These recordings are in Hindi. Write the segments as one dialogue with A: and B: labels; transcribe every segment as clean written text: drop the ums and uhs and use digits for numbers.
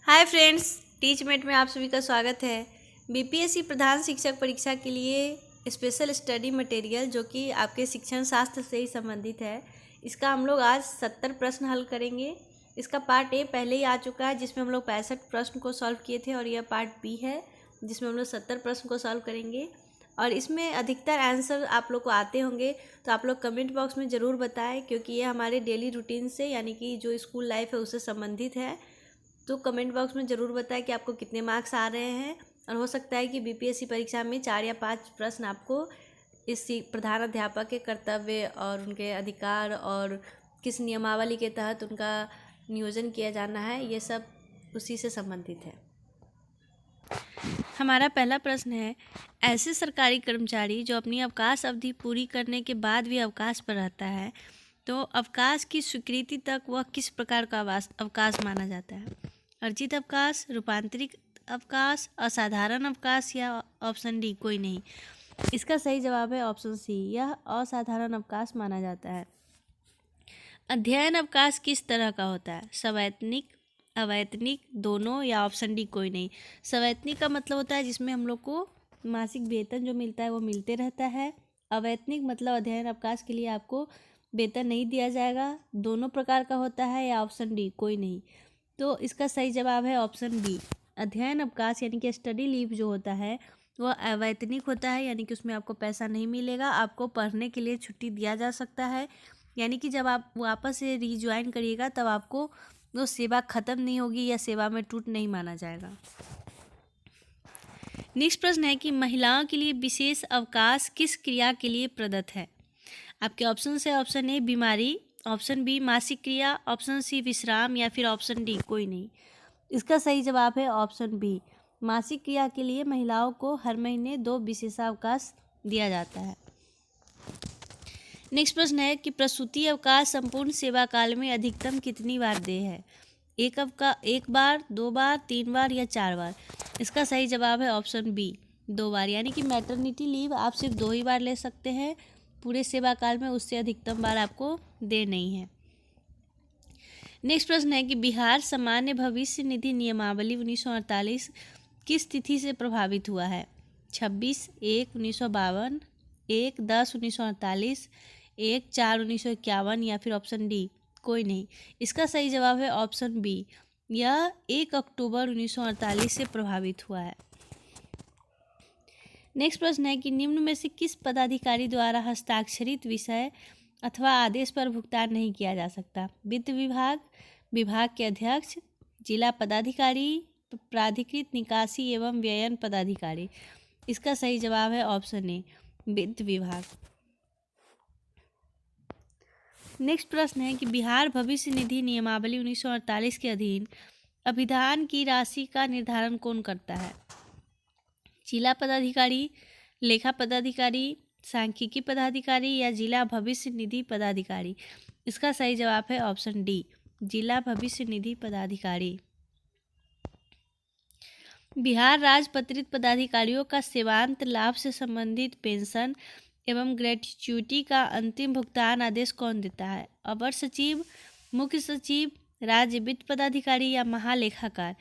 A: हाय फ्रेंड्स, टीचमेट में आप सभी का स्वागत है। बीपीएससी प्रधान शिक्षक परीक्षा के लिए स्पेशल स्टडी मटेरियल जो कि आपके शिक्षण शास्त्र से ही संबंधित है, इसका हम लोग आज 70 प्रश्न हल करेंगे। इसका पार्ट ए पहले ही आ चुका है जिसमें हम लोग 65 प्रश्न को सॉल्व किए थे और यह पार्ट बी है जिसमें हम लोग 70 प्रश्न को सॉल्व करेंगे। और इसमें अधिकतर आंसर आप लोग को आते होंगे तो आप लोग कमेंट बॉक्स में ज़रूर बताएं, क्योंकि ये हमारे डेली रूटीन से यानी कि जो स्कूल लाइफ है उससे संबंधित है। तो कमेंट बॉक्स में ज़रूर बताएं कि आपको कितने मार्क्स आ रहे हैं। और हो सकता है कि बीपीएससी परीक्षा में 4 या 5 प्रश्न आपको इस प्रधान अध्यापक के कर्तव्य और उनके अधिकार और किस नियमावली के तहत उनका नियोजन किया जाना है, ये सब उसी से संबंधित है। हमारा पहला प्रश्न है, ऐसे सरकारी कर्मचारी जो अपनी अवकाश अवधि पूरी करने के बाद भी अवकाश पर रहता है, तो अवकाश की स्वीकृति तक वह किस प्रकार का अवकाश माना जाता है? अर्जित अवकाश, रूपांतरित अवकाश, असाधारण अवकाश या ऑप्शन डी कोई नहीं। इसका सही जवाब है ऑप्शन सी, यह असाधारण अवकाश माना जाता है। अध्ययन अवकाश किस तरह का होता है? सवैतनिक, अवैतनिक, दोनों या ऑप्शन डी कोई नहीं। सवैतनिक का मतलब होता है जिसमें हम लोग को मासिक वेतन जो मिलता है वो मिलते रहता है। अवैतनिक मतलब अध्ययन अवकाश के लिए आपको वेतन नहीं दिया जाएगा। दोनों प्रकार का होता है या ऑप्शन डी कोई नहीं। तो इसका सही जवाब है ऑप्शन बी। अध्ययन अवकाश यानी कि स्टडी लीव जो होता है वह अवैतनिक होता है, यानी कि उसमें आपको पैसा नहीं मिलेगा, आपको पढ़ने के लिए छुट्टी दिया जा सकता है। यानी कि जब आप वापस से रीज्वाइन करिएगा तब आपको वो सेवा ख़त्म नहीं होगी या सेवा में टूट नहीं माना जाएगा। नेक्स्ट प्रश्न है कि महिलाओं के लिए विशेष अवकाश किस क्रिया के लिए प्रदत्त है? आपके ऑप्शन है ऑप्शन ए बीमारी, ऑप्शन बी मासिक क्रिया, ऑप्शन सी विश्राम या फिर ऑप्शन डी कोई नहीं। इसका सही जवाब है ऑप्शन बी। मासिक क्रिया के लिए महिलाओं को हर महीने 2 विशेषावकाश दिया जाता है। नेक्स्ट प्रश्न है कि प्रसूति अवकाश संपूर्ण सेवा काल में अधिकतम कितनी बार देय है? एक बार, 2 बार, 3 बार या 4 बार? इसका सही जवाब है ऑप्शन बी, 2 बार। यानी कि मैटरनिटी लीव आप सिर्फ 2 ही बार ले सकते हैं पूरे सेवा काल में, उससे अधिकतम बार आपको दे नहीं है। नेक्स्ट प्रश्न है कि बिहार सामान्य भविष्य निधि नियमावली 1948 किस तिथि से प्रभावित हुआ है? 26/1/1952, 1/10/1948, 1/4/1951 या फिर ऑप्शन डी कोई नहीं। इसका सही जवाब है ऑप्शन बी, यह 1 अक्टूबर 1948 से प्रभावित हुआ है। नेक्स्ट प्रश्न है कि निम्न में से किस पदाधिकारी द्वारा हस्ताक्षरित विषय अथवा आदेश पर भुगतान नहीं किया जा सकता? वित्त विभाग, विभाग के अध्यक्ष, जिला पदाधिकारी, प्राधिकृत निकासी एवं व्ययन पदाधिकारी। इसका सही जवाब है ऑप्शन ए, वित्त विभाग। नेक्स्ट प्रश्न है कि बिहार भविष्य निधि नियमावली 1948 के अधीन अभिधान की राशि का निर्धारण कौन करता है? जिला पदाधिकारी, लेखा पदाधिकारी, सांख्यिकी पदाधिकारी या जिला भविष्य निधि पदाधिकारी? इसका सही जवाब है ऑप्शन डी, जिला भविष्य निधि पदाधिकारी। बिहार राजपत्रित पदाधिकारियों का सेवांत लाभ से संबंधित पेंशन एवं ग्रेच्युटी का अंतिम भुगतान आदेश कौन देता है? अपर सचिव, मुख्य सचिव, राज्य वित्त पदाधिकारी या महालेखाकार?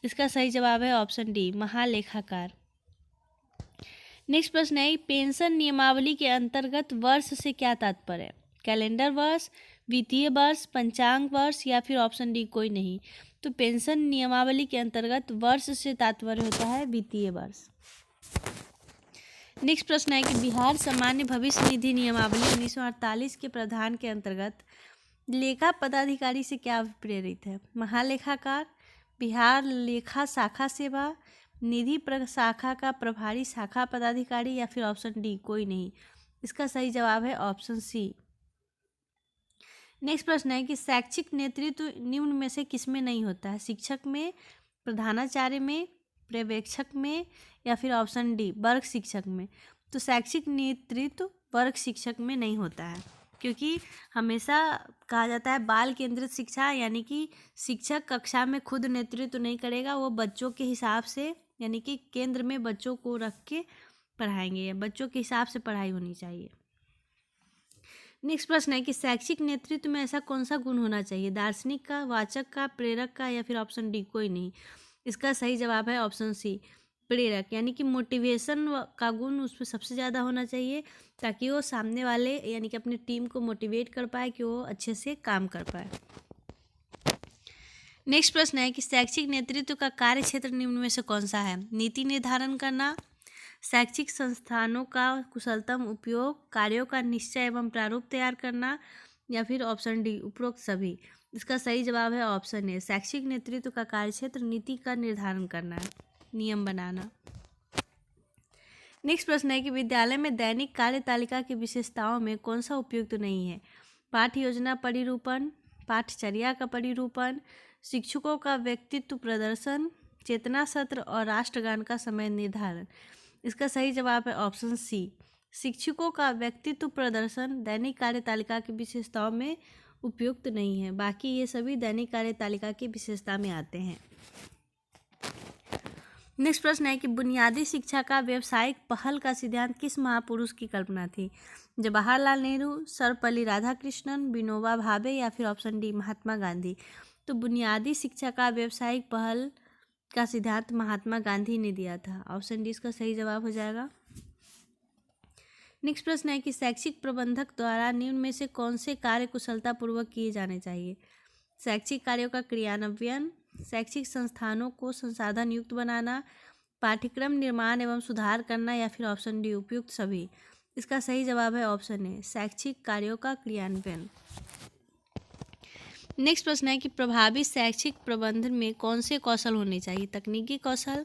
A: इसका सही जवाब है ऑप्शन डी, महालेखाकार। नेक्स्ट प्रश्न है, पेंशन नियमावली के अंतर्गत वर्ष से क्या तात्पर्य है? कैलेंडर वर्ष, वित्तीय वर्ष, पंचांग वर्ष या फिर ऑप्शन डी कोई नहीं। तो पेंशन नियमावली के अंतर्गत वर्ष से तात्पर्य होता है वित्तीय वर्ष। नेक्स्ट प्रश्न है कि बिहार सामान्य भविष्य निधि नियमावली 1948 के प्रावधान के अंतर्गत लेखा पदाधिकारी से क्या प्रेरित है? महालेखाकार, बिहार लेखा शाखा सेवा, निधि शाखा का प्रभारी शाखा पदाधिकारी या फिर ऑप्शन डी कोई नहीं। इसका सही जवाब है ऑप्शन सी। नेक्स्ट प्रश्न है कि शैक्षिक नेतृत्व निम्न में से किसमें नहीं होता है? शिक्षक में, प्रधानाचार्य में, पर्यवेक्षक में या फिर ऑप्शन डी वर्ग शिक्षक में? तो शैक्षिक नेतृत्व वर्ग शिक्षक में नहीं होता है, क्योंकि हमेशा कहा जाता है बाल केंद्रित शिक्षा, यानी कि शिक्षक कक्षा में खुद नेतृत्व नहीं करेगा, वो बच्चों के हिसाब से यानी कि केंद्र में बच्चों को रख के पढ़ाएंगे, या बच्चों के हिसाब से पढ़ाई होनी चाहिए। नेक्स्ट प्रश्न है कि शैक्षिक नेतृत्व में ऐसा कौन सा गुण होना चाहिए? दार्शनिक का, वाचक का, प्रेरक का, या फिर ऑप्शन डी कोई नहीं? इसका सही जवाब है ऑप्शन सी, प्रेरक। यानी कि मोटिवेशन का गुण उसमें सबसे ज़्यादा होना चाहिए, ताकि वो सामने वाले यानी कि अपनी टीम को मोटिवेट कर पाए कि वो अच्छे से काम कर पाए। नेक्स्ट प्रश्न है कि शैक्षिक नेतृत्व का कार्य क्षेत्र निम्न में से कौन सा है? नीति निर्धारण करना, शैक्षिक संस्थानों का कुशलतम उपयोग, कार्यों का निश्चय एवं प्रारूप तैयार करना, या फिर ऑप्शन डी उपरोक्त सभी? इसका सही जवाब है ऑप्शन ए, शैक्षिक नेतृत्व का कार्यक्षेत्र नीति का निर्धारण करना है, नियम बनाना। नेक्स्ट प्रश्न है कि विद्यालय में दैनिक कार्य तालिका की विशेषताओं में कौन सा उपयुक्त नहीं है? पाठ्य योजना परिरूपण, पाठचर्या का परिरूपण, शिक्षकों का व्यक्तित्व प्रदर्शन, चेतना सत्र और राष्ट्रगान का समय निर्धारण। इसका सही जवाब है ऑप्शन सी, शिक्षकों का व्यक्तित्व प्रदर्शन दैनिक कार्य तालिका की विशेषताओं में उपयुक्त नहीं है, बाकी ये सभी दैनिक कार्य तालिका की विशेषता में आते हैं। नेक्स्ट प्रश्न है कि बुनियादी शिक्षा का व्यावसायिक पहल का सिद्धांत किस महापुरुष की कल्पना थी? जवाहरलाल नेहरू, सर्वपल्ली राधाकृष्णन, विनोबा भावे, या फिर ऑप्शन डी महात्मा गांधी? तो बुनियादी शिक्षा का व्यावसायिक पहल का सिद्धांत महात्मा गांधी ने दिया था, ऑप्शन डी इसका सही जवाब हो जाएगा। नेक्स्ट प्रश्न है कि शैक्षिक प्रबंधक द्वारा निम्न में से कौन से कार्य कुशलतापूर्वक किए जाने चाहिए? शैक्षिक कार्यों का क्रियान्वयन, शैक्षिक संस्थानों को संसाधन युक्त बनाना, पाठ्यक्रम निर्माण एवं सुधार करना, या फिर ऑप्शन डी उपयुक्त सभी? इसका सही जवाब है ऑप्शन ए, शैक्षिक कार्यों का क्रियान्वयन। नेक्स्ट प्रश्न है कि प्रभावी शैक्षिक प्रबंधन में कौन से कौशल होने चाहिए? तकनीकी कौशल,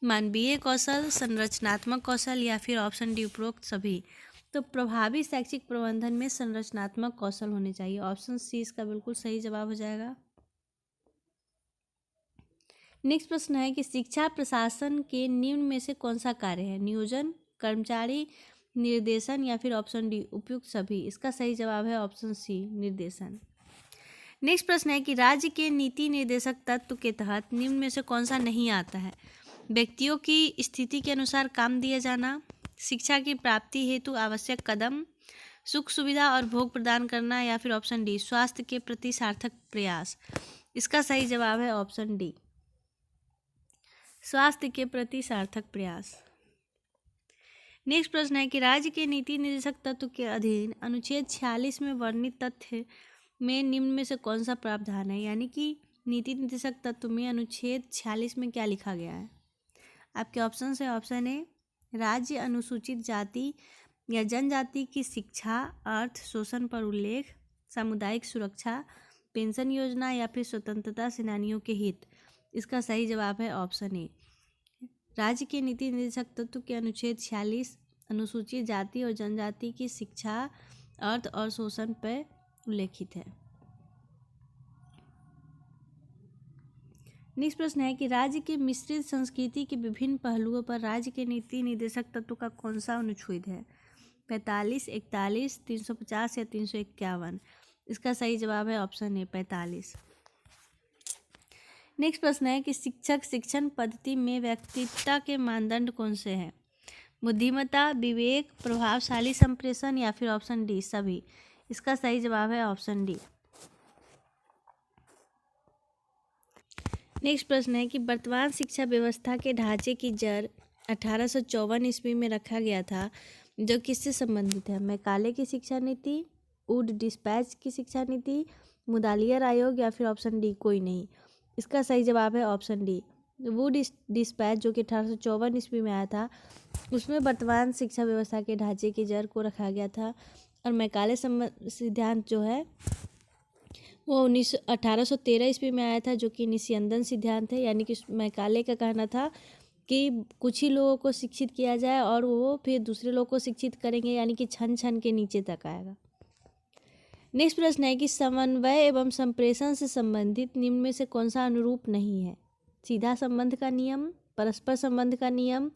A: मानवीय कौशल, संरचनात्मक कौशल, या फिर ऑप्शन डी उपरोक्त सभी? तो प्रभावी शैक्षिक प्रबंधन में संरचनात्मक कौशल होने चाहिए, ऑप्शन सी इसका बिल्कुल सही जवाब हो जाएगा। नेक्स्ट प्रश्न है कि शिक्षा प्रशासन के निम्न में से कौन सा कार्य है? नियोजन, कर्मचारी, निर्देशन, या फिर ऑप्शन डी उपयुक्त सभी? इसका सही जवाब है ऑप्शन सी, निर्देशन। नेक्स्ट प्रश्न है कि राज्य के नीति निर्देशक तत्व के तहत निम्न में से कौन सा नहीं आता है? व्यक्तियों की स्थिति के अनुसार काम दिया जाना, शिक्षा की प्राप्ति हेतु आवश्यक कदम, सुख सुविधा और भोग प्रदान करना, या फिर ऑप्शन डी स्वास्थ्य के प्रति सार्थक प्रयास? इसका सही जवाब है ऑप्शन डी, स्वास्थ्य के प्रति सार्थक प्रयास। नेक्स्ट प्रश्न है कि राज्य के नीति निर्देशक तत्व के अधीन अनुच्छेद 46 में वर्णित तथ्य में निम्न में से कौन सा प्रावधान है? यानी कि नीति निर्देशक तत्व में अनुच्छेद 46 में क्या लिखा गया है? आपके ऑप्शन है, ऑप्शन ए, राज्य अनुसूचित जाति या जनजाति की शिक्षा, अर्थ, शोषण पर उल्लेख, सामुदायिक सुरक्षा, पेंशन योजना, या फिर स्वतंत्रता सेनानियों के हित? इसका सही जवाब है ऑप्शन ए, राज्य के नीति निर्देशक तत्व के अनुच्छेद 46 अनुसूचित जाति और जनजाति की शिक्षा, अर्थ और शोषण पर उल्लेखित है। नेक्स्ट प्रश्न है कि राज्य की मिश्रित संस्कृति के विभिन्न पहलुओं पर राज्य के नीति निर्देशक तत्व का कौन सा अनुच्छेद है? 45, 41, 350 या 351? इसका सही जवाब है ऑप्शन ए, 45। नेक्स्ट प्रश्न है कि शिक्षक शिक्षण पद्धति में व्यक्तित्व के मानदंड कौन से हैं? बुद्धिमत्ता, विवेक, प्रभावशाली संप्रेषण, या फिर ऑप्शन डी सभी? इसका सही जवाब है ऑप्शन डी। नेक्स्ट प्रश्न है कि वर्तमान शिक्षा व्यवस्था के ढांचे की जड़ 1854 ईस्वी में रखा गया था, जो किससे संबंधित है? मैकाले की शिक्षा नीति, वुड डिस्पैच की शिक्षा नीति, मुदालियर आयोग, या फिर ऑप्शन डी कोई नहीं? इसका सही जवाब है ऑप्शन डी, वुड डिस्पैच, जो कि 1854 ईस्वी में आया था। उसमें वर्तमान शिक्षा व्यवस्था के ढांचे की जड़ को रखा गया था। और मैकाले सिद्धांत जो है वो 1813 ईस्वी में आया था, जो कि निस्यंदन सिद्धांत है। यानी कि मैकाले का कहना था कि कुछ ही लोगों को शिक्षित किया जाए और वो फिर दूसरे लोगों को शिक्षित करेंगे, यानी कि छन छन के नीचे तक आएगा। नेक्स्ट प्रश्न है कि समन्वय एवं संप्रेषण से संबंधित निम्न में से कौन सा अनुरूप नहीं है? सीधा संबंध का नियम, परस्पर संबंध का नियम,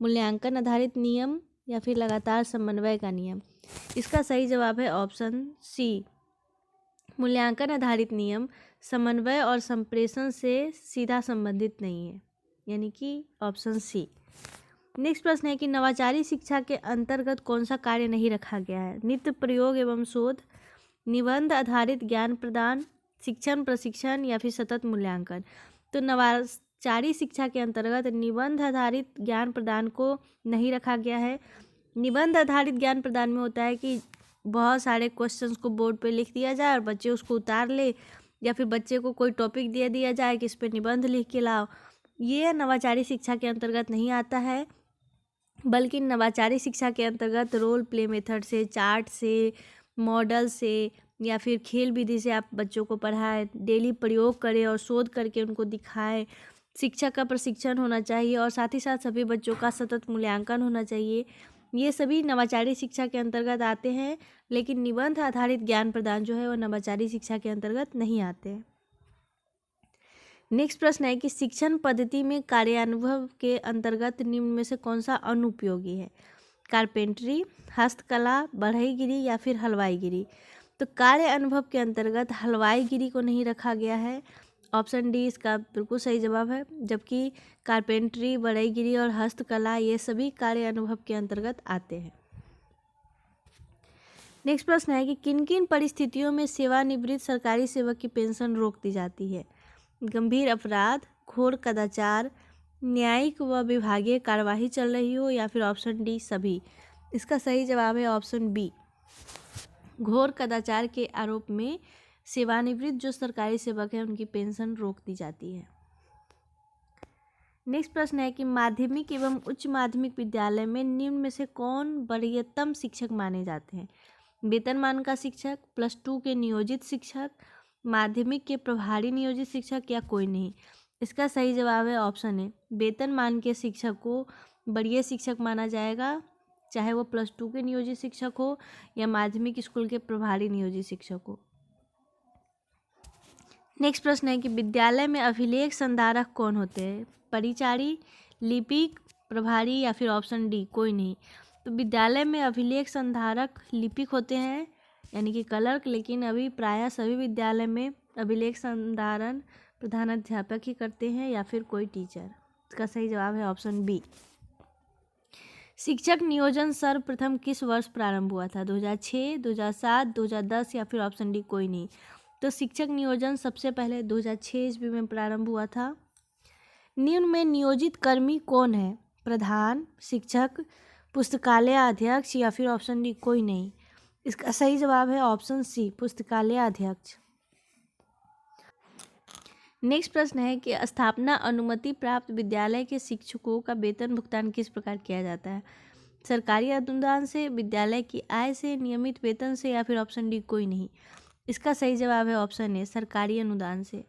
A: मूल्यांकन आधारित नियम, या फिर लगातार समन्वय का नियम? इसका सही जवाब है ऑप्शन सी, मूल्यांकन आधारित नियम समन्वय और संप्रेषण से सीधा संबंधित नहीं है, यानी कि ऑप्शन सी। नेक्स्ट प्रश्न है कि नवाचारी शिक्षा के अंतर्गत कौन सा कार्य नहीं रखा गया है? नित्य प्रयोग एवं शोध, निबंध आधारित ज्ञान प्रदान, शिक्षण प्रशिक्षण या फिर सतत मूल्यांकन। तो नवाचारी शिक्षा के अंतर्गत निबंध आधारित ज्ञान प्रदान को नहीं रखा गया है। निबंध आधारित ज्ञान प्रदान में होता है कि बहुत सारे क्वेश्चंस को बोर्ड पे लिख दिया जाए और बच्चे उसको उतार ले, या फिर बच्चे को कोई टॉपिक दे दिया जाए कि इस पे निबंध लिख के लाओ। ये नवाचारी शिक्षा के अंतर्गत नहीं आता है, बल्कि नवाचारी शिक्षा के अंतर्गत रोल प्ले मेथड से, चार्ट से, मॉडल से या फिर खेल विधि से आप बच्चों को पढ़ाएं, डेली प्रयोग करें और शोध करके उनको दिखाएं। शिक्षक का प्रशिक्षण होना चाहिए और साथ ही साथ सभी बच्चों का सतत मूल्यांकन होना चाहिए। ये सभी नवाचारी शिक्षा के अंतर्गत आते हैं, लेकिन निबंध आधारित ज्ञान प्रदान जो है वो नवाचारी शिक्षा के अंतर्गत नहीं आते हैं। नेक्स्ट प्रश्न है कि शिक्षण पद्धति में कार्यानुभव के अंतर्गत निम्न में से कौन सा अनुपयोगी है? कारपेंटरी, हस्तकला, बढ़ईगिरी या फिर हलवाईगिरी। तो कार्य अनुभव के अंतर्गत हलवाईगिरी को नहीं रखा गया है। ऑप्शन डी इसका बिल्कुल सही जवाब है, जबकि कारपेंटरी, बढ़ईगिरी और हस्तकला ये सभी कार्य अनुभव के अंतर्गत आते हैं। नेक्स्ट प्रश्न है कि किन किन परिस्थितियों में सेवानिवृत्त सरकारी सेवक की पेंशन रोक दी जाती है? गंभीर अपराध, घोर कदाचार, न्यायिक व विभागीय कार्यवाही चल रही हो या फिर ऑप्शन डी सभी। इसका सही जवाब है ऑप्शन बी, घोर कदाचार के आरोप में सेवानिवृत्त जो सरकारी सेवक है उनकी पेंशन रोक दी जाती है। नेक्स्ट प्रश्न है कि माध्यमिक एवं उच्च माध्यमिक विद्यालय में निम्न में से कौन वरीयतम शिक्षक माने जाते हैं? वेतनमान का शिक्षक, +2 के नियोजित शिक्षक, माध्यमिक के प्रभारी नियोजित शिक्षक या कोई नहीं। इसका सही जवाब है ऑप्शन ए, वेतनमान के शिक्षक को वरीय शिक्षक माना जाएगा, चाहे वो +2 के नियोजित शिक्षक हो या माध्यमिक स्कूल के प्रभारी नियोजित शिक्षक हो। नेक्स्ट प्रश्न है कि विद्यालय में अभिलेख संधारक कौन होते हैं? परिचारी, लिपिक, प्रभारी या फिर ऑप्शन डी कोई नहीं। तो विद्यालय में अभिलेख संधारक लिपिक होते हैं, यानी कि क्लर्क, लेकिन अभी प्रायः सभी विद्यालय में अभिलेख संधारण प्रधानाध्यापक ही करते हैं या फिर कोई टीचर। इसका सही जवाब है ऑप्शन बी। शिक्षक नियोजन सर्वप्रथम किस वर्ष प्रारंभ हुआ था? 2006, 2007, 2010 या फिर ऑप्शन डी कोई नहीं। तो शिक्षक नियोजन सबसे पहले 2006 ईस्वी में प्रारंभ हुआ था। निम्न में नियोजित कर्मी कौन है? प्रधान, शिक्षक, पुस्तकालय अध्यक्ष या फिर ऑप्शन डी कोई नहीं। इसका सही जवाब है ऑप्शन सी, पुस्तकालय अध्यक्ष। नेक्स्ट प्रश्न है कि स्थापना अनुमति प्राप्त विद्यालय के शिक्षकों का वेतन भुगतान किस प्रकार किया जाता है? सरकारी अनुदान से, विद्यालय की आय से, नियमित वेतन से या फिर ऑप्शन डी कोई नहीं। इसका सही जवाब है ऑप्शन ए, सरकारी अनुदान से।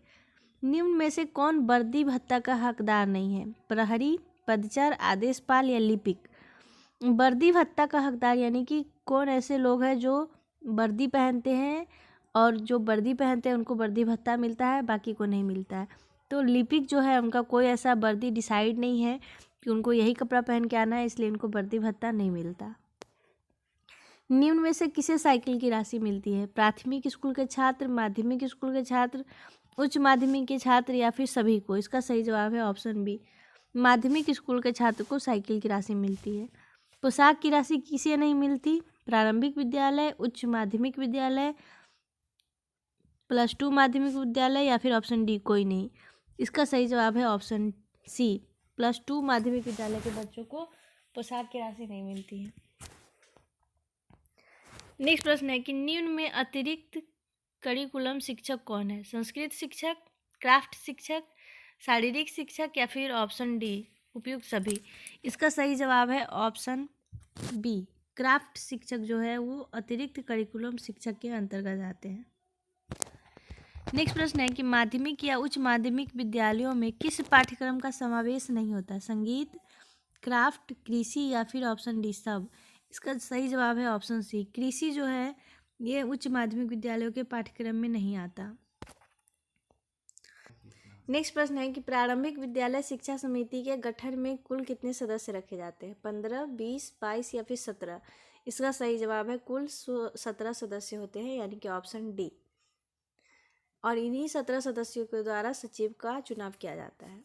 A: निम्न में से कौन वर्दी भत्ता का हकदार नहीं है? प्रहरी, पदचार, आदेशपाल या लिपिक। वर्दी भत्ता का हकदार यानी कि कौन ऐसे लोग हैं जो वर्दी पहनते हैं और जो वर्दी पहनते हैं उनको वर्दी भत्ता मिलता है, बाकी को नहीं मिलता है। तो लिपिक जो है उनका कोई ऐसा वर्दी डिसाइड नहीं है कि उनको यही कपड़ा पहन के आना है, इसलिए उनको वर्दी भत्ता नहीं मिलता। निम्न में से किसे साइकिल की राशि मिलती है? प्राथमिक स्कूल के छात्र, माध्यमिक स्कूल के छात्र, उच्च माध्यमिक के छात्र या फिर सभी को। इसका सही जवाब है ऑप्शन बी, माध्यमिक स्कूल के छात्र को साइकिल की राशि मिलती है। पोशाक की राशि किसे नहीं मिलती? प्रारंभिक विद्यालय, उच्च माध्यमिक विद्यालय, +2 माध्यमिक विद्यालय या फिर ऑप्शन डी कोई नहीं। इसका सही जवाब है ऑप्शन सी, +2 माध्यमिक विद्यालय के बच्चों को पोशाक की राशि नहीं मिलती है। नेक्स्ट प्रश्न है कि निम्न में अतिरिक्त करिकुलम शिक्षक कौन है? संस्कृत शिक्षक, क्राफ्ट शिक्षक, शारीरिक शिक्षक या फिर ऑप्शन डी उपयुक्त सभी। इसका सही जवाब है ऑप्शन बी, क्राफ्ट शिक्षक जो है वो अतिरिक्त करिकुलम शिक्षक के अंतर्गत आते हैं। नेक्स्ट प्रश्न है कि माध्यमिक या उच्च माध्यमिक विद्यालयों में किस पाठ्यक्रम का समावेश नहीं होता? संगीत, क्राफ्ट, कृषि या फिर ऑप्शन डी सब। इसका सही जवाब है ऑप्शन सी, कृषि जो है ये उच्च माध्यमिक विद्यालयों के पाठ्यक्रम में नहीं आता। नेक्स्ट प्रश्न है कि प्रारंभिक विद्यालय शिक्षा समिति के गठन में कुल कितने सदस्य रखे जाते हैं? 15, 20, 22 या फिर 17। इसका सही जवाब है कुल 17 सदस्य होते हैं, यानी कि ऑप्शन डी। और इन्हीं 17 सदस्यों के द्वारा सचिव का चुनाव किया जाता है।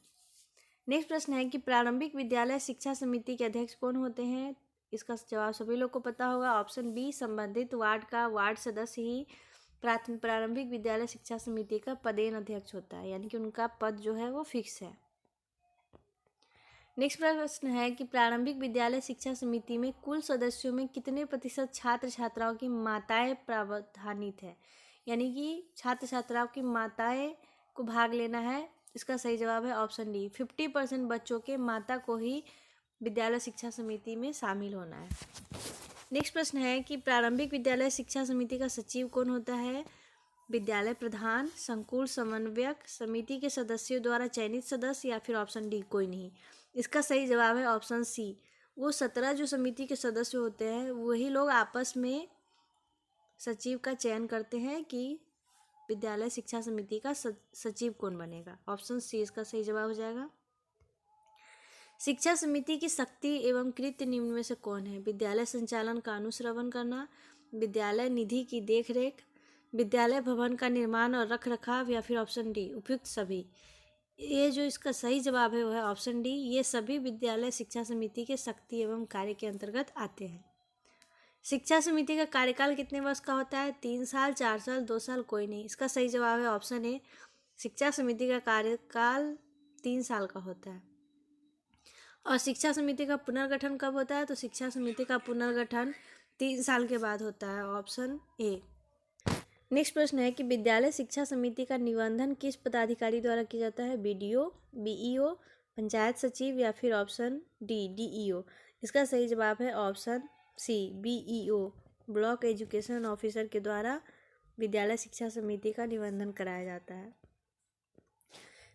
A: नेक्स्ट प्रश्न है कि प्रारंभिक विद्यालय शिक्षा समिति के अध्यक्ष कौन होते हैं? इसका जवाब सभी लोग को पता होगा। ऑप्शन बी, संबंधित वार्ड का वार्ड सदस्य ही प्रारंभिक विद्यालय शिक्षा समिति का पदेन अध्यक्ष होता है, यानी कि उनका पद जो है वो फिक्स है। नेक्स्ट प्रश्न है कि प्रारंभिक विद्यालय शिक्षा समिति में कुल सदस्यों में कितने प्रतिशत छात्र छात्राओं की माताएं प्रावधानित है, यानी कि छात्र छात्राओं की माताएं को भाग लेना है। इसका सही जवाब है ऑप्शन डी, 50% बच्चों के माता को ही विद्यालय शिक्षा समिति में शामिल होना है। नेक्स्ट प्रश्न है कि प्रारंभिक विद्यालय शिक्षा समिति का सचिव कौन होता है? विद्यालय प्रधान, संकुल समन्वयक, समिति के सदस्यों द्वारा चयनित सदस्य, या फिर ऑप्शन डी कोई नहीं। इसका सही जवाब है ऑप्शन सी, वो 17 जो समिति के सदस्य होते हैं वही लोग आपस में सचिव का चयन करते हैं कि विद्यालय शिक्षा समिति का सचिव कौन बनेगा। ऑप्शन सी इसका सही जवाब हो जाएगा। शिक्षा समिति की शक्ति एवं कृत्य निम्न में से कौन है? विद्यालय संचालन का अनुश्रवण करना, विद्यालय निधि की देखरेख, विद्यालय भवन का निर्माण और रख रखाव, या फिर ऑप्शन डी उपयुक्त सभी। ये जो इसका सही जवाब है वो है ऑप्शन डी, ये सभी विद्यालय शिक्षा समिति के शक्ति एवं कार्य के अंतर्गत आते हैं। शिक्षा समिति का कार्यकाल कितने वर्ष का होता है? 3 साल, 4 साल, 2 साल, कोई नहीं। इसका सही जवाब है ऑप्शन ए, शिक्षा समिति का कार्यकाल 3 साल का होता है। और शिक्षा समिति का पुनर्गठन कब होता है? तो शिक्षा समिति का पुनर्गठन 3 साल के बाद होता है, ऑप्शन ए। नेक्स्ट प्रश्न है कि विद्यालय शिक्षा समिति का निबंधन किस पदाधिकारी द्वारा किया जाता है? बीडीओ, बीईओ, पंचायत सचिव, या फिर ऑप्शन डी डीईओ। इसका सही जवाब है option C, BEO, block education officer के द्वारा विद्यालय शिक्षा समिति का निबंधन कराया जाता है।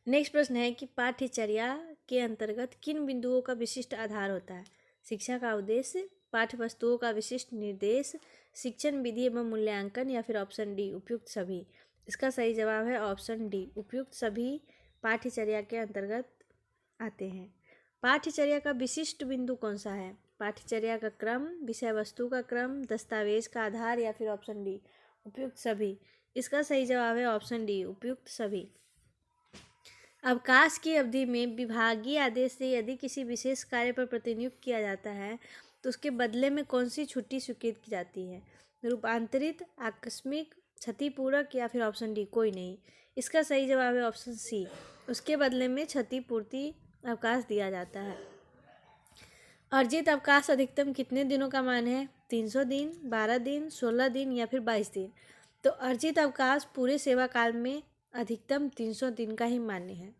A: नेक्स्ट प्रश्न है कि पाठ्यचर्या के अंतर्गत किन बिंदुओं का विशिष्ट आधार होता है? शिक्षा का उद्देश्य, पाठ्य वस्तुओं का विशिष्ट निर्देश, शिक्षण विधि एवं मूल्यांकन, या फिर ऑप्शन डी उपयुक्त सभी। इसका सही जवाब है ऑप्शन डी, उपयुक्त सभी पाठ्यचर्या के अंतर्गत आते हैं। पाठ्यचर्या का विशिष्ट बिंदु कौन सा है? पाठ्यचर्या का क्रम, विषय वस्तु का क्रम, दस्तावेज का आधार, या फिर ऑप्शन डी उपयुक्त सभी। इसका सही जवाब है ऑप्शन डी उपयुक्त सभी। अवकाश की अवधि में विभागीय आदेश से यदि किसी विशेष कार्य पर प्रतिनियुक्त किया जाता है तो उसके बदले में कौन सी छुट्टी स्वीकृत की जाती है? रूपांतरित, आकस्मिक, क्षतिपूरक, या फिर ऑप्शन डी कोई नहीं। इसका सही जवाब है ऑप्शन सी, उसके बदले में क्षतिपूर्ति अवकाश दिया जाता है। अर्जित अवकाश अधिकतम कितने दिनों का मान है? 300 दिन, 12 दिन, 16 दिन, या फिर 22 दिन। तो अर्जित अवकाश पूरे सेवा काल में अधिकतम 300 दिन का ही मान्य है।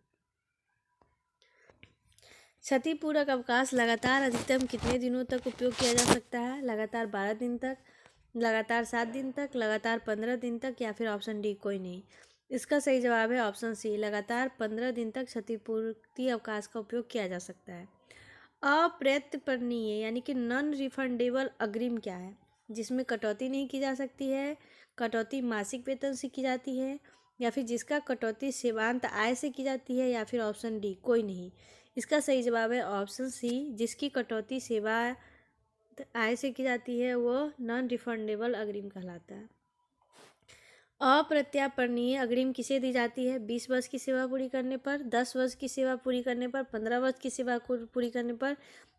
A: क्षतिपूरक अवकाश लगातार अधिकतम कितने दिनों तक उपयोग किया जा सकता है? लगातार 12 दिन तक, लगातार 7 दिन तक, लगातार 15 दिन तक, या फिर ऑप्शन डी कोई नहीं। इसका सही जवाब है ऑप्शन सी, लगातार 15 दिन तक क्षतिपूर्ति अवकाश का उपयोग किया जा सकता है। अप्रत्यर्पणीय यानी कि नॉन रिफंडेबल अग्रिम क्या है? जिसमें कटौती नहीं की जा सकती है, कटौती मासिक वेतन से की जाती है, या फिर जिसका कटौती सेवांत आय से की जाती है, या फिर ऑप्शन डी कोई नहीं। इसका सही जवाब है ऑप्शन सी, जिसकी कटौती सेवा आय से की जाती है वो नॉन रिफंडेबल अग्रिम कहलाता है। अप्रत्यापर्णीय अग्रिम किसे दी जाती है? 20 वर्ष की सेवा पूरी करने पर, 10 वर्ष की सेवा पूरी करने पर, 15 वर्ष की सेवा पूरी करने पर,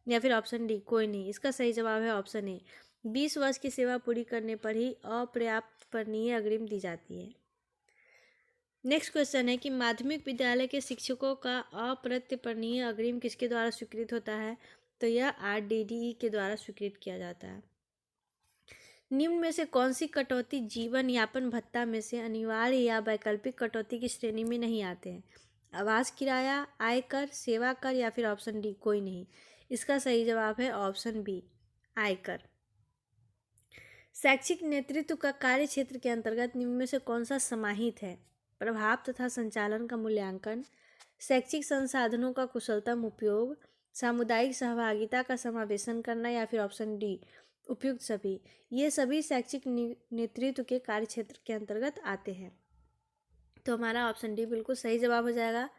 A: या फिर ऑप्शन डी कोई नहीं। इसका सही जवाब है ऑप्शन ए, 20 वर्ष की सेवा पूरी करने पर ही अप्रत्यापर्णीय अग्रिम दी जाती है। नेक्स्ट क्वेश्चन है कि माध्यमिक विद्यालय के शिक्षकों का अप्रत्यर्पणीय अग्रिम किसके द्वारा स्वीकृत होता है? तो यह आरडीडीई के द्वारा स्वीकृत किया जाता है। निम्न में से कौन सी कटौती जीवन यापन भत्ता में से अनिवार्य या वैकल्पिक कटौती की श्रेणी में नहीं आते हैं? आवास किराया, आयकर, सेवा कर, या फिर ऑप्शन डी कोई नहीं। इसका सही जवाब है ऑप्शन बी, आयकर। शैक्षिक नेतृत्व का कार्य क्षेत्र के अंतर्गत निम्न में से कौन सा समाहित है? प्रभाव तथा संचालन का मूल्यांकन, शैक्षिक संसाधनों का कुशलतम उपयोग, सामुदायिक सहभागिता का समावेशन करना, या फिर ऑप्शन डी उपयुक्त सभी। ये सभी शैक्षिक नेतृत्व के कार्य क्षेत्र के अंतर्गत आते हैं। तो हमारा ऑप्शन डी बिल्कुल सही जवाब हो जाएगा।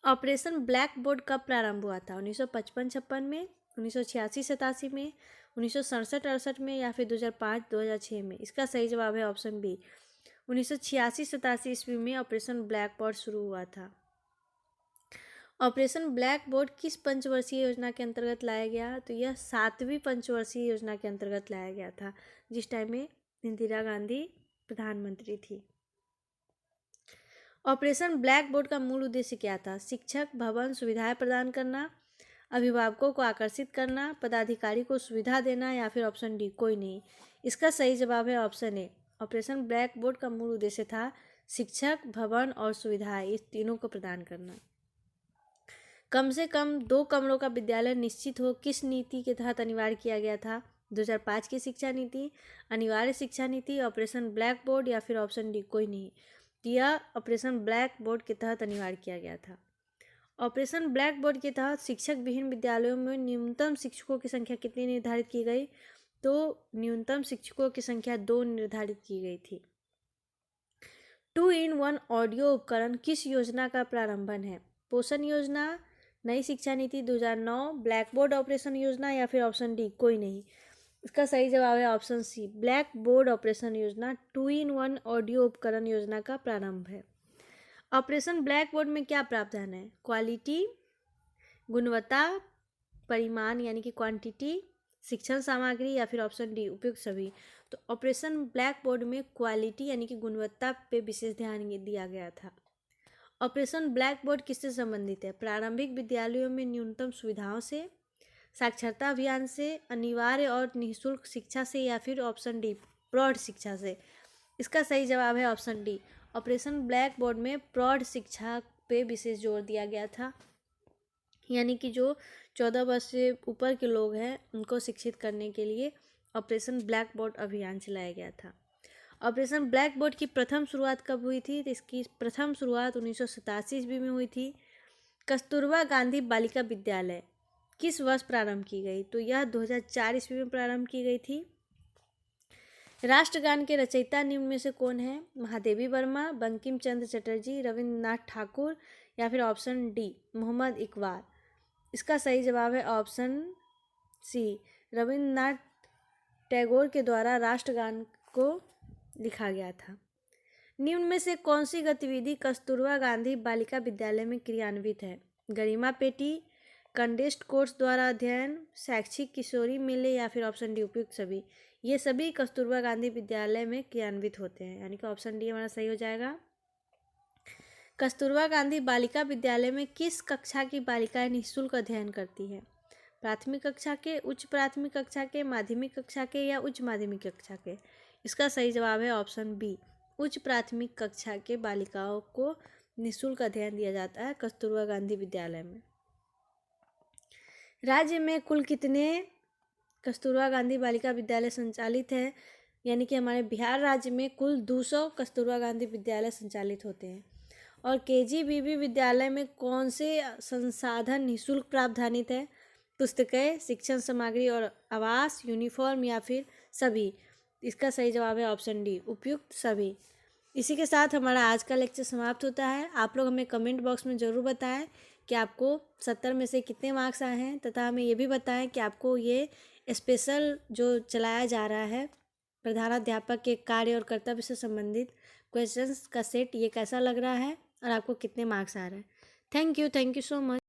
A: ऑपरेशन ब्लैक बोर्ड कब प्रारंभ हुआ था? 1955-56 में, 1986-87 में, 1967-68 में, या फिर 2005-2006 में। इसका सही जवाब है ऑप्शन बी, 1986-87 ईस्वी में ऑपरेशन ब्लैक बोर्ड शुरू हुआ था। ऑपरेशन ब्लैक बोर्ड किस पंचवर्षीय योजना के अंतर्गत लाया गया? तो यह 7वीं पंचवर्षीय योजना के अंतर्गत लाया गया था, जिस टाइम में इंदिरा गांधी प्रधानमंत्री थी। ऑपरेशन ब्लैक बोर्ड का मूल उद्देश्य क्या था? शिक्षक भवन सुविधाएं प्रदान करना, अभिभावकों को आकर्षित करना, पदाधिकारी को सुविधा देना, या फिर ऑप्शन डी कोई नहीं। इसका सही जवाब है option A. Operation black board का मूल उद्देश्य था शिक्षक भवन और सुविधाएं, इस तीनों को प्रदान करना। कम से कम 2 कमरों का विद्यालय निश्चित हो किस नीति के तहत अनिवार्य किया गया था? 2005 की शिक्षा नीति, अनिवार्य शिक्षा नीति, ऑपरेशन ब्लैक बोर्ड, या फिर ऑप्शन डी कोई नहीं। यह ऑपरेशन ब्लैक बोर्ड के तहत अनिवार्य किया गया था। ऑपरेशन ब्लैक बोर्ड के तहत शिक्षक विहीन विद्यालयों में न्यूनतम शिक्षकों की संख्या कितनी निर्धारित की गई? तो न्यूनतम शिक्षकों की संख्या 2 निर्धारित की गई थी। 2-in-1 ऑडियो उपकरण किस योजना का प्रारंभन है? पोषण योजना, नई शिक्षा नीति 2009, ब्लैक बोर्ड ऑपरेशन योजना, या फिर ऑप्शन डी कोई नहीं। इसका सही जवाब है option C, blackboard operation योजना 2-in-1 ऑडियो उपकरण योजना का प्रारंभ है। ऑपरेशन ब्लैक बोर्ड में क्या प्रावधान है? क्वालिटी, गुणवत्ता, परिमाण यानी कि क्वांटिटी, शिक्षण सामग्री, या फिर ऑप्शन डी उपयुक्त सभी। तो ऑपरेशन ब्लैक बोर्ड में क्वालिटी यानी कि गुणवत्ता पे विशेष ध्यान दिया गया था। ऑपरेशन ब्लैक बोर्ड किससे संबंधित है? प्रारंभिक विद्यालयों में न्यूनतम सुविधाओं से, साक्षरता अभियान से, अनिवार्य और निःशुल्क शिक्षा से, या फिर ऑप्शन डी प्रौढ़ शिक्षा से। इसका सही जवाब है option D. Operation black board में प्रौढ़ शिक्षा पे विशेष जोर दिया गया था, यानी कि जो 14 वर्ष से ऊपर के लोग हैं उनको शिक्षित करने के लिए ऑपरेशन ब्लैक बोर्ड अभियान चलाया गया था। ऑपरेशन ब्लैक बोर्ड की प्रथम शुरुआत कब हुई थी? तो इसकी प्रथम शुरुआत 1987 ईस्वी में हुई थी। कस्तूरबा गांधी बालिका विद्यालय किस वर्ष प्रारंभ की गई? तो यह 2004 ईस्वी में प्रारंभ की गई थी। राष्ट्रगान के रचयिता निम्न में से कौन है? महादेवी वर्मा, बंकिम चंद्र चटर्जी, रविंद्रनाथ ठाकुर, या फिर ऑप्शन डी मोहम्मद इकबाल। इसका सही जवाब है ऑप्शन सी, रविंद्रनाथ टैगोर के द्वारा राष्ट्रगान को लिखा गया था। निम्न में से कौन सी गतिविधि कस्तूरबा गांधी बालिका विद्यालय में क्रियान्वित है? गरिमा पेटी, कंडेस्ड कोर्स द्वारा अध्ययन, शैक्षिक किशोरी मेले, या फिर ऑप्शन डी उपयुक्त सभी। ये सभी कस्तूरबा गांधी विद्यालय में क्रियान्वित होते हैं, यानी कि ऑप्शन डी हमारा सही हो जाएगा। कस्तूरबा गांधी बालिका विद्यालय में किस कक्षा की बालिकाएं निःशुल्क अध्ययन करती हैं? प्राथमिक कक्षा के, उच्च प्राथमिक कक्षा के, माध्यमिक कक्षा के, या उच्च माध्यमिक कक्षा के। इसका सही जवाब है ऑप्शन बी, उच्च प्राथमिक कक्षा के बालिकाओं को निःशुल्क अध्ययन दिया जाता है कस्तूरबा गांधी विद्यालय में। राज्य में कुल कितने कस्तूरबा गांधी बालिका विद्यालय संचालित है? यानी कि हमारे बिहार राज्य में कुल 200 कस्तूरबा गांधी विद्यालय संचालित होते हैं। और केजीबीवी विद्यालय में कौन से संसाधन निःशुल्क प्रावधानित है? पुस्तकें, शिक्षण सामग्री और आवास, यूनिफॉर्म, या फिर सभी। इसका सही जवाब है ऑप्शन डी उपयुक्त सभी। इसी के साथ हमारा आज का लेक्चर समाप्त होता है। आप लोग हमें कमेंट बॉक्स में ज़रूर बताएं कि आपको 70 में से कितने मार्क्स आए हैं, तथा हमें ये भी बताएं कि आपको ये स्पेशल जो चलाया जा रहा है प्रधानाध्यापक के कार्य और कर्तव्य से संबंधित क्वेश्चंस का सेट, ये कैसा लग रहा है और आपको कितने मार्क्स आ रहे हैं। Thank you so much.